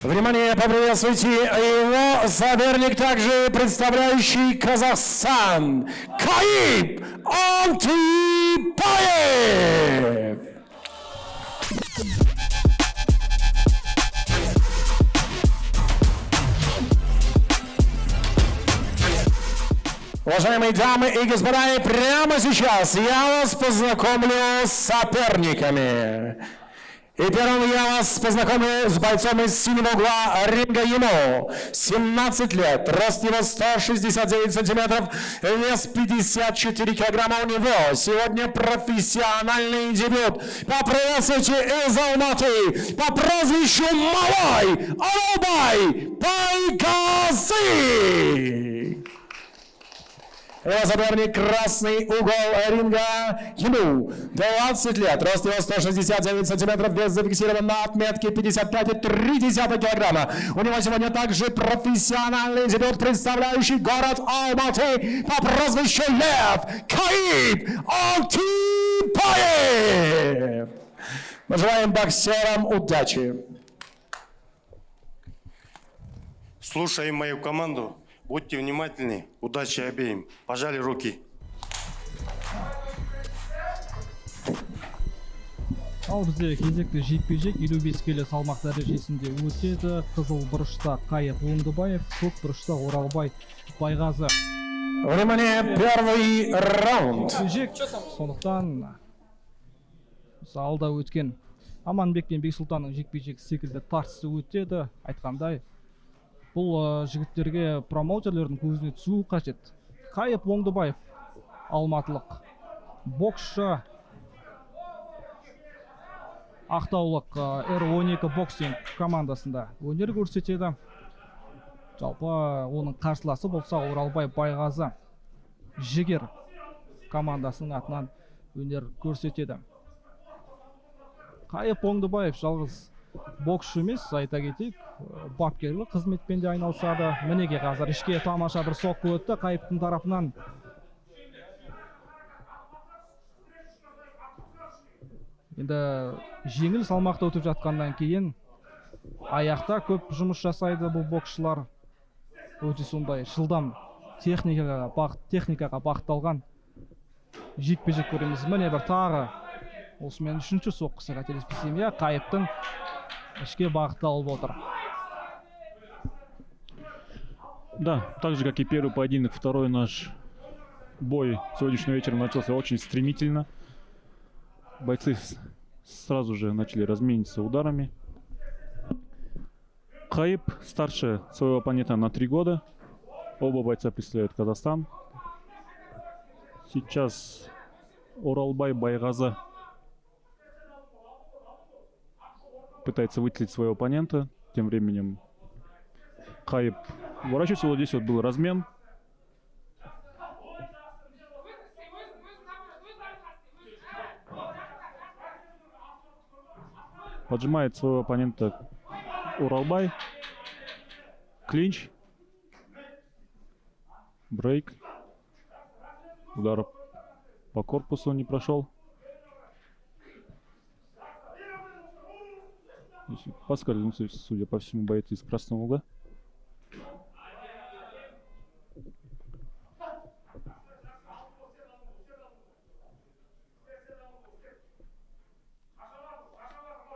Внимание, поприветствуйте его соперник, также представляющий Казахстан, Каиб Антипаев. Уважаемые дамы и господа, и прямо сейчас я вас познакомлю с соперниками. И первым я вас познакомлю с бойцом из синего угла ринга. Ему 17 лет, рост его 169 сантиметров, вес 54 килограмма у него. Сегодня профессиональный дебют. Поприветствуйте из Алматы по прозвищу Малай Оралбай Байгази. Его соперник, красный угол ринга. Ему 20 лет, рост его 169 сантиметров, вес зафиксирован на отметке 55,3 килограмма. У него сегодня также профессиональный дебют, представляющий город Алматы по прозвищу Лев Каиб Антипаев. Мы желаем боксерам удачи. Слушаем мою команду. Будьте внимательны. Удачи обеим. Пожали руки. Ал бізде кезекті жекпе-жек 55 келі салмақ дәрежесінде өтеді. Қызыл бұрышта Каиб Оңдыбаев, көк бұрышта Оралбай Байғазы. Внимание, первый раунд. Сондықтан алда өткен Аманбек пен Бексұлтанның жекпе-жек секілді тартысты өтеді. Айтқандай, бұл жігіттерге промоутерлердің көзіне түсу қажет. Каиб Оңдыбаев, алматылық боксшы, ақтаулық R12 боксинг командасында өнер көрсетеді. Жалпы оның қарсыласы болса Оралбай Байғазы Жігер командасының атынан өнер көрсетеді. Каиб Оңдыбаев жалғыз боксшы емес, айта кетейік, бапкерлік қызметпен де айналысады. Мінеге қазір ішке тамаша бір соққы өтті Каибтың тарапынан. Енді жеңіл салмақта өтіп жатқаннан кейін аяқта көп жұмыс жасайды бұл боксшылар. Өте сондай жылдам техникаға бағытталған жекпе-жек көреміз. Міне бір тағы осымен үшінші соққысы қателеспесем, Каибтың ішке бағытталып отыр. Да, так же, как и первый поединок, второй наш бой сегодняшнего вечера начался очень стремительно. Бойцы сразу же начали размениваться ударами. Каиб старше своего оппонента на 3 года. Оба бойца представляют Казахстан. Сейчас Оралбай Байғазы пытается выделить своего оппонента. Тем временем Каиб ворочается. Вот здесь вот был размен. Поджимает своего оппонента Оралбай. Клинч. Брейк. Удар по корпусу не прошел. Поскользнулся, судя по всему, боец из красного угла.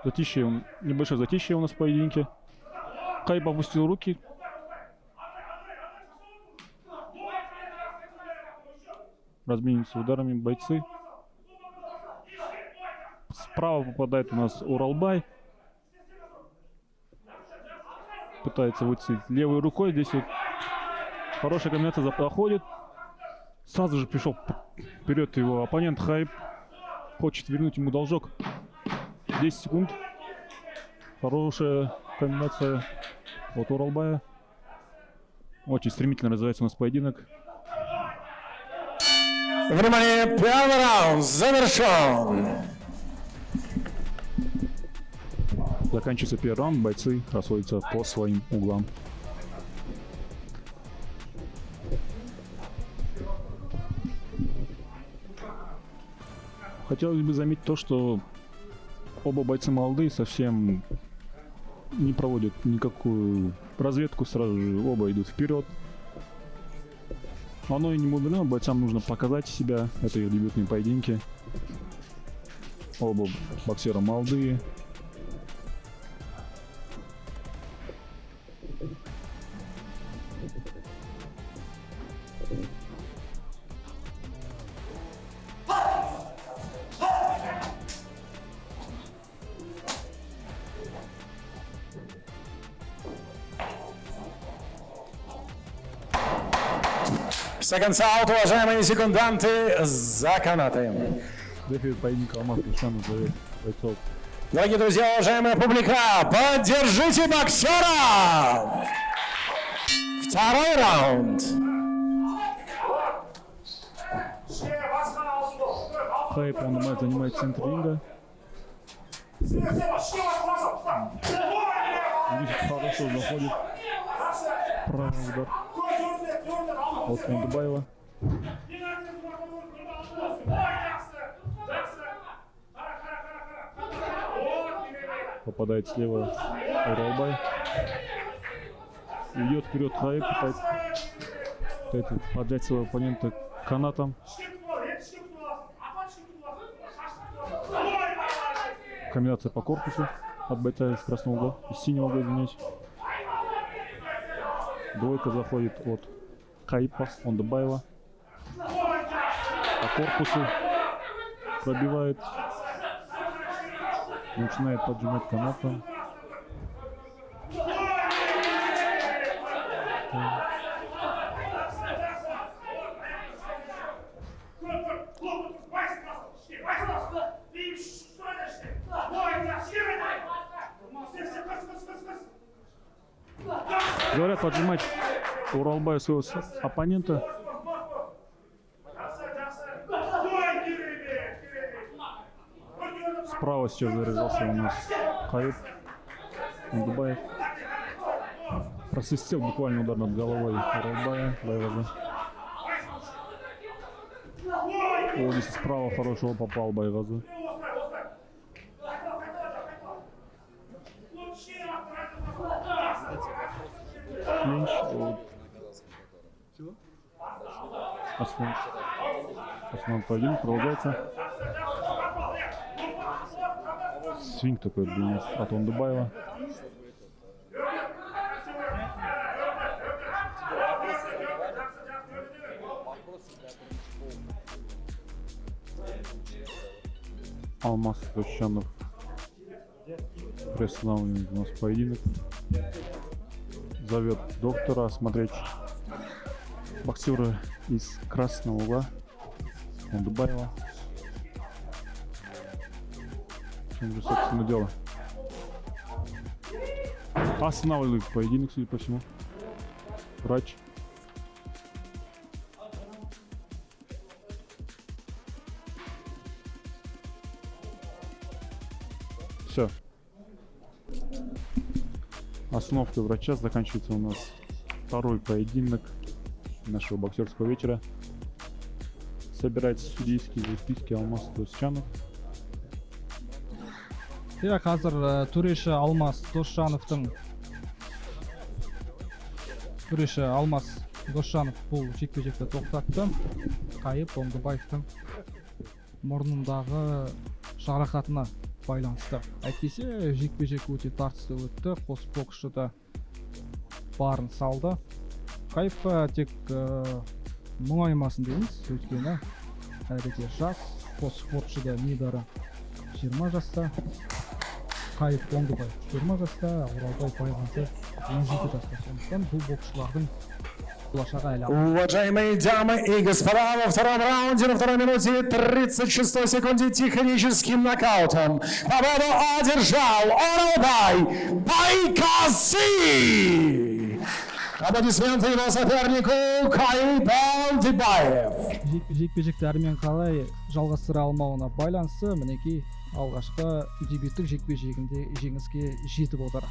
Затишье, небольшое затишье у нас в поединке. Каиб опустил руки. Размениваются ударами бойцы. Справа попадает у нас Оралбай. Пытается выцелить левой рукой. Здесь вот хорошая комбинация проходит. Сразу же пришел вперед его оппонент Каиб. Хочет вернуть ему должок. 10 секунд. Хорошая комбинация от Оралбая. Очень стремительно развивается у нас поединок. Внимание, первый раунд завершен. Заканчивается первый раунд, бойцы расходятся по своим углам. Хотелось бы заметить то, что оба бойца молодые, совсем не проводят никакую разведку, сразу же оба идут вперед. Оно и не мудрено, бойцам нужно показать себя, это их дебютные поединки. Оба боксера молодые. Seconds out, уважаемые секунданты, за канаты. Рефери поединка Алмаз Душанов зовет бойцов. Дорогие друзья, уважаемая публика, поддержите боксеров! Второй раунд. Хайп, он занимает центр ринга. Видите, хорошо заходит. Правый удар от Ондубаева. Попадает слева Уралбай. Идет вперед Хайп, пытается поджать своего оппонента канатом. Комбинация по корпусу от бойца из красного угла, из синего угла, извиняюсь. Двойка заходит от Хайпа, Ондубаева. По корпусу пробивает. Начинает поджимать канатом. Говорят, поджимать Уралбай своего оппонента. Справа сейчас зарезался у нас Хайп Ондубаев. Просвистел буквально удар над головой Уралбая. Байваза. О, здесь справа хорошего попал Байваза. Клинч от основной поединок продолжается. Свинг такой был от Ондубаева. Алмаз Душанов приостанавливает у нас поединок. Зовет доктора осмотреть боксера из красного угла Ондубаева. В чем же, собственно, дело? Останавливает поединок, судя по всему. Врач. Все. Остановкой врача заканчивается у нас второй поединок нашего боксерского вечера. Собирается судейские списки Алмаз Досчанов. Иә, қазір төреші Алмаз Досжановтың бұл жекпе-жекті тоқтатты. Хайп Ондубаевтың мұрнындағы жарақатына байланысты. Әйтпесе жекпе-жек өте тартысты өтті. Қос боксшы да барын салды. Хайп тек мұңаймасын дейміз, өйткені әлі де жас. Қос спортшы да небәрі 20 жаста. Хайп Ондубаев 20 жаста, Уралбай Байваза 17 жаста. Сондықтан бұл боксшылардың болашағы әлі. Уважаемые дамы и господа, во втором раунде, на второй минуте 36 секунде техническим нокаутом победу одержал Уралбай Байкази. Аплодисменты его сопернику Хайп Ондубаев. Жекпе-жекті әрмен қалай жалғастыра алмауына байланысты мінекей алғашқы дебюттік жекпе-жегінде жеңіске жетіп отыр.